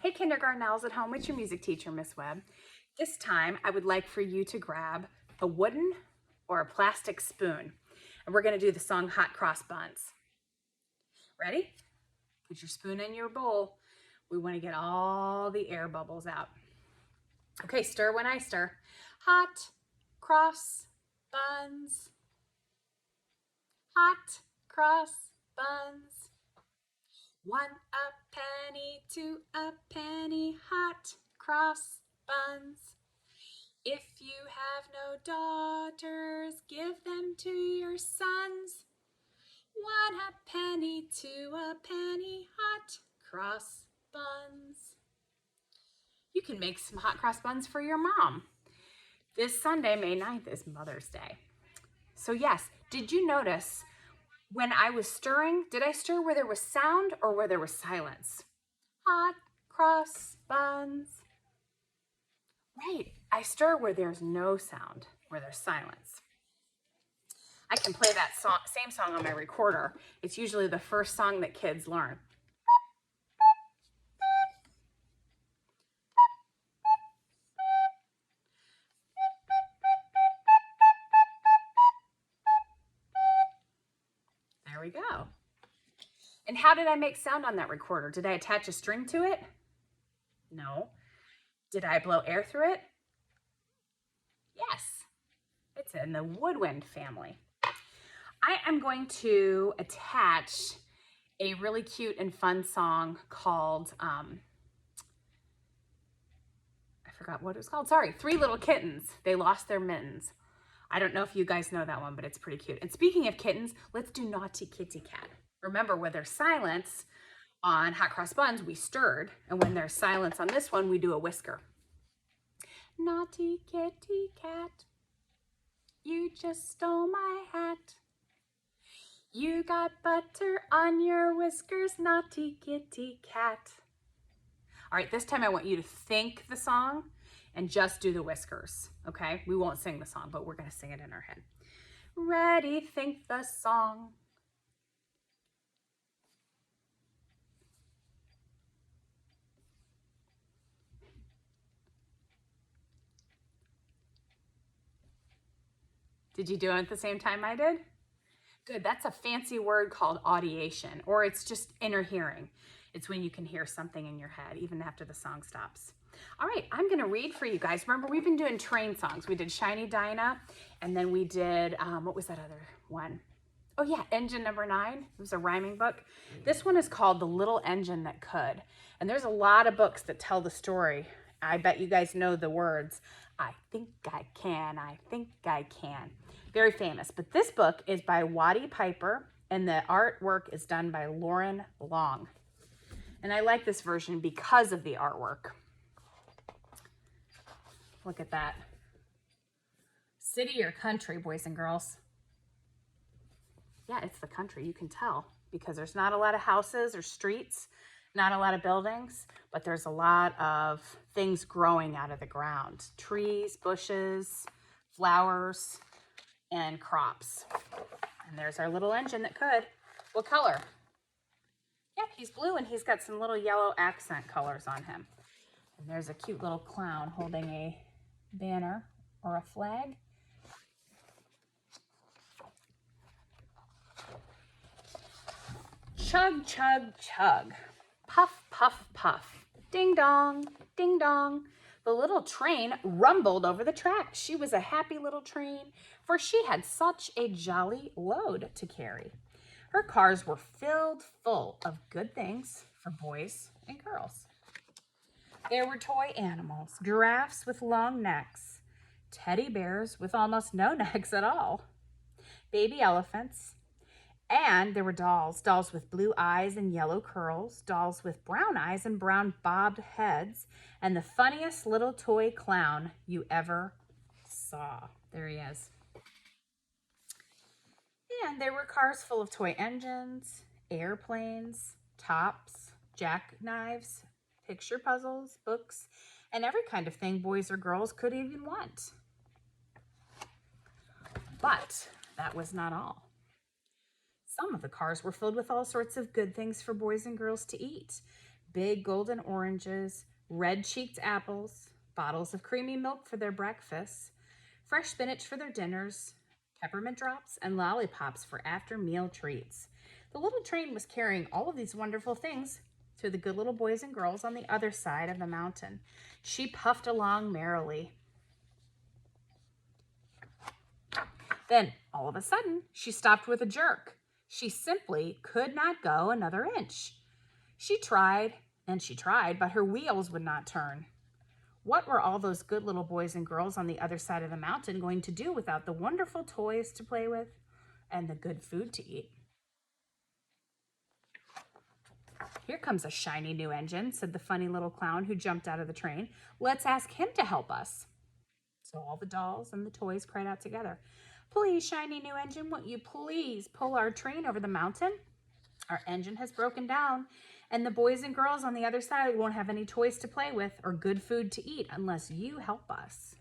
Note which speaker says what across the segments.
Speaker 1: Hey kindergarten owls at home, it's your music teacher, Miss Webb. This time I would like for you to grab a wooden or a plastic spoon, and we're going to do the song Hot Cross Buns. Ready? Put your spoon in your bowl. We want to get all the air bubbles out. Okay, stir when I stir. Hot cross buns. Hot cross buns. 1 a penny, 2 a penny, hot cross buns. If you have no daughters, give them to your sons. 1 a penny, 2 a penny, hot cross buns. You can make some hot cross buns for your mom. This Sunday, May 9th, is Mother's Day. So yes, did you notice when I was stirring, did I stir where there was sound or where there was silence? Hot cross buns. Right, I stir where there's no sound, where there's silence. I can play that same song on my recorder. It's usually the first song that kids learn. There we go. And how did I make sound on that recorder? Did I attach a string to it? No. Did I blow air through it? Yes. It's in the woodwind family. I am going to attach a really cute and fun song called, I forgot what it was called. Sorry, Three Little Kittens. They Lost Their Mittens. I don't know if you guys know that one, but it's pretty cute. And speaking of kittens, let's do Naughty Kitty Cat. Remember, where there's silence on Hot Cross Buns, we stirred. And when there's silence on this one, we do a whisker. Naughty kitty cat, you just stole my hat. You got butter on your whiskers, naughty kitty cat. All right, this time I want you to think the song and just do the whiskers, okay? We won't sing the song, but we're gonna sing it in our head. Ready, think the song. Did you do it at the same time I did? Good, that's a fancy word called audiation, or it's just inner hearing. It's when you can hear something in your head, even after the song stops. All right, I'm gonna read for you guys. Remember, we've been doing train songs. We did Shiny Dinah, and then we did, what was that other one? Oh yeah, Engine Number 9. It was a rhyming book. This one is called The Little Engine That Could. And there's a lot of books that tell the story. I bet you guys know the words. I think I can, I think I can. Very famous. But this book is by Waddy Piper, and the artwork is done by Lauren Long. And I like this version because of the artwork. Look at that. City or country, boys and girls? Yeah, it's the country, you can tell, because there's not a lot of houses or streets, not a lot of buildings, but there's a lot of things growing out of the ground. Trees, bushes, flowers, and crops. And there's our little engine that could. What color? Yep, he's blue and he's got some little yellow accent colors on him. And there's a cute little clown holding a banner or a flag. Chug, chug, chug. Puff, puff, puff. Ding dong, ding dong. The little train rumbled over the track. She was a happy little train, for she had such a jolly load to carry. Her cars were filled full of good things for boys and girls. There were toy animals, giraffes with long necks, teddy bears with almost no necks at all, baby elephants, and there were dolls with blue eyes and yellow curls, dolls with brown eyes and brown bobbed heads, and the funniest little toy clown you ever saw. There he is. And there were cars full of toy engines, airplanes, tops, jackknives, picture puzzles, books, and every kind of thing boys or girls could even want. But that was not all. Some of the cars were filled with all sorts of good things for boys and girls to eat. big golden oranges, red-cheeked apples, bottles of creamy milk for their breakfasts, fresh spinach for their dinners, peppermint drops, and lollipops for after-meal treats. The little train was carrying all of these wonderful things to the good little boys and girls on the other side of the mountain. She puffed along merrily. Then, all of a sudden, she stopped with a jerk. She simply could not go another inch. She tried and she tried, but her wheels would not turn. What were all those good little boys and girls on the other side of the mountain going to do without the wonderful toys to play with and the good food to eat? "Here comes a shiny new engine," said the funny little clown who jumped out of the train. "Let's ask him to help us." So all the dolls and the toys cried out together, "Please, shiny new engine, won't you please pull our train over the mountain? Our engine has broken down, and the boys and girls on the other side won't have any toys to play with or good food to eat unless you help us."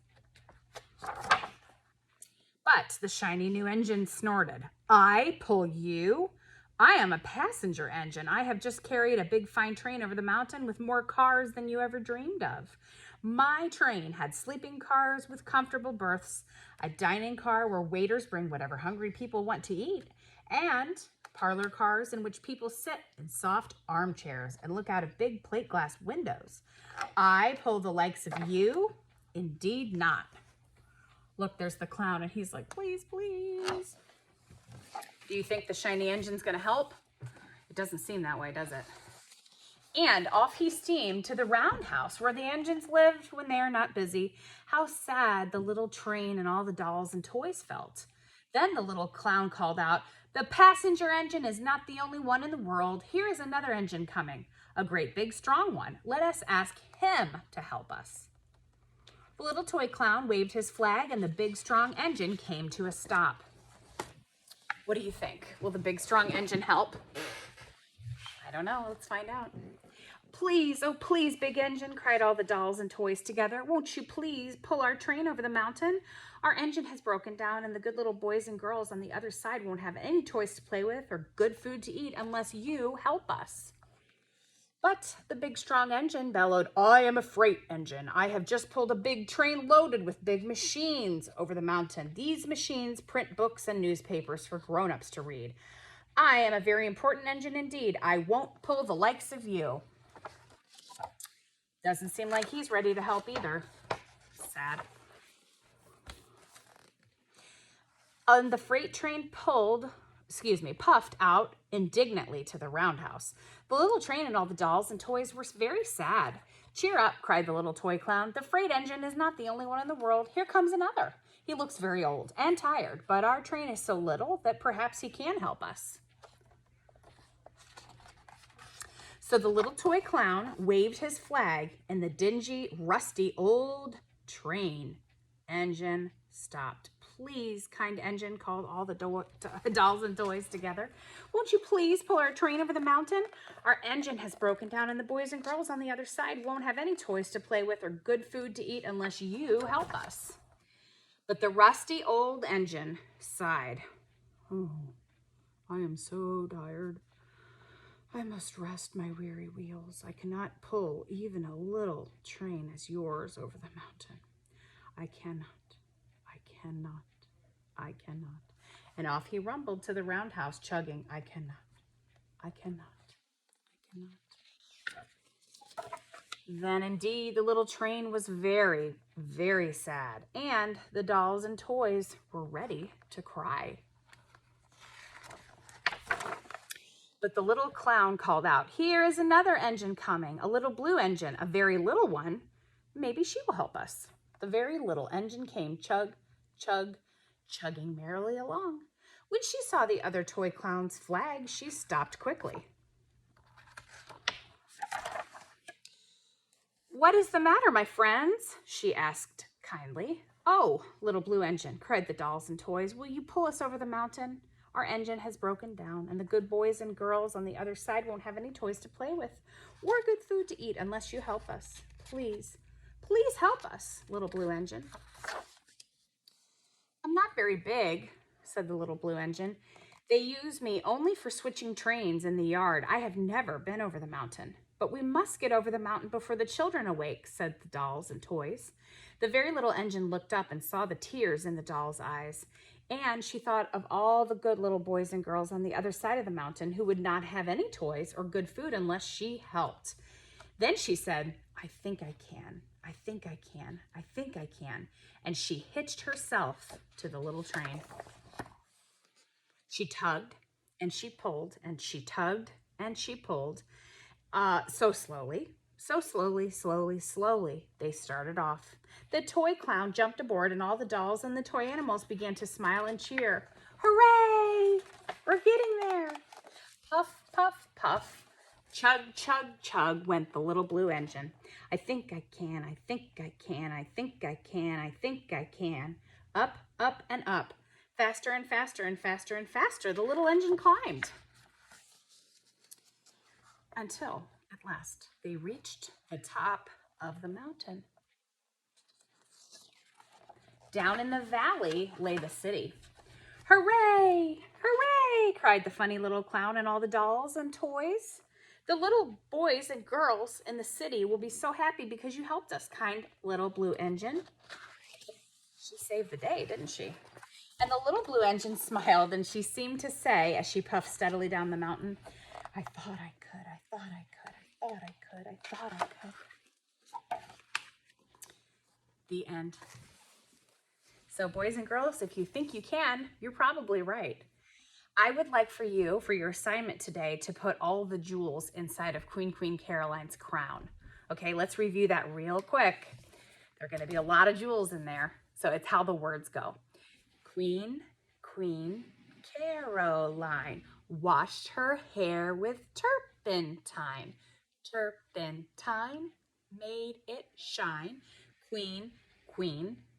Speaker 1: But the shiny new engine snorted, "I pull you? I am a passenger engine. I have just carried a big fine train over the mountain with more cars than you ever dreamed of. My train had sleeping cars with comfortable berths, a dining car where waiters bring whatever hungry people want to eat, and parlor cars in which people sit in soft armchairs and look out of big plate glass windows. I pull the likes of you? Indeed not." Look, there's the clown, and he's like, "Please, please." Do you think the shiny engine's going to help? It doesn't seem that way, does it? And off he steamed to the roundhouse where the engines lived when they are not busy. How sad the little train and all the dolls and toys felt. Then the little clown called out, "The passenger engine is not the only one in the world. Here is another engine coming, a great big strong one. Let us ask him to help us." The little toy clown waved his flag and the big strong engine came to a stop. What do you think? Will the big strong engine help? I don't know. Let's find out. "Please, oh please, big engine," cried all the dolls and toys together. "Won't you please pull our train over the mountain? Our engine has broken down and the good little boys and girls on the other side won't have any toys to play with or good food to eat unless you help us." But the big strong engine bellowed, "I am a freight engine. I have just pulled a big train loaded with big machines over the mountain. These machines print books and newspapers for grown-ups to read. I am a very important engine indeed. I won't pull the likes of you." Doesn't seem like he's ready to help either. Sad. And the freight train puffed out indignantly to the roundhouse. The little train and all the dolls and toys were very sad. "Cheer up," cried the little toy clown. "The freight engine is not the only one in the world. Here comes another. He looks very old and tired, but our train is so little that perhaps he can help us." So the little toy clown waved his flag and the dingy, rusty old train engine stopped. "Please, kind engine," called all the dolls and toys together. "Won't you please pull our train over the mountain? Our engine has broken down and the boys and girls on the other side won't have any toys to play with or good food to eat unless you help us." But the rusty old engine sighed. "Oh, I am so tired. I must rest my weary wheels. I cannot pull even a little train as yours over the mountain. I cannot. I cannot. I cannot." And off he rumbled to the roundhouse, chugging, "I cannot. I cannot. I cannot." Then indeed the little train was very, very sad, and the dolls and toys were ready to cry. But the little clown called out, "Here is another engine coming, a little blue engine, a very little one. Maybe she will help us." The very little engine came, chug, chug, chugging merrily along. When she saw the other toy clown's flag, she stopped quickly. "What is the matter, my friends?" she asked kindly. "Oh, little blue engine," cried the dolls and toys, "will you pull us over the mountain? Our engine has broken down, and the good boys and girls on the other side won't have any toys to play with or good food to eat unless you help us. Please, please help us, little blue engine." "I'm not very big," said the little blue engine. "They use me only for switching trains in the yard. I have never been over the mountain." But we must get over the mountain before the children awake, said the dolls and toys. The very little engine looked up and saw the tears in the doll's eyes. And she thought of all the good little boys and girls on the other side of the mountain who would not have any toys or good food unless she helped. Then she said, I think I can. I think I can. I think I can. And she hitched herself to the little train. She tugged and she pulled and she tugged and she pulled. So slowly, slowly, they started off. The toy clown jumped aboard and all the dolls and the toy animals began to smile and cheer. Hooray! We're getting there. Puff, puff, puff. Chug, chug, chug went the little blue engine. I think I can, I think I can, I think I can, I think I can. Up, up, and up. Faster and faster and faster and faster the little engine climbed. Until, at last, they reached the top of the mountain. Down in the valley lay the city. Hooray! Hooray! Cried the funny little clown and all the dolls and toys. The little boys and girls in the city will be so happy because you helped us, kind little blue engine. She saved the day, didn't she? And the little blue engine smiled and she seemed to say, as she puffed steadily down the mountain, I thought I could, I thought I could, I thought I could, I thought I could. The end. So boys and girls, if you think you can, you're probably right. I would like for you, for your assignment today, to put all the jewels inside of Queen Caroline's crown. Okay, let's review that real quick. There are going to be a lot of jewels in there, so it's how the words go. Queen Caroline washed her hair with turpentine. Turpentine made it shine. Queen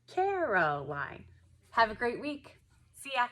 Speaker 1: Caroline. Have a great week. See ya.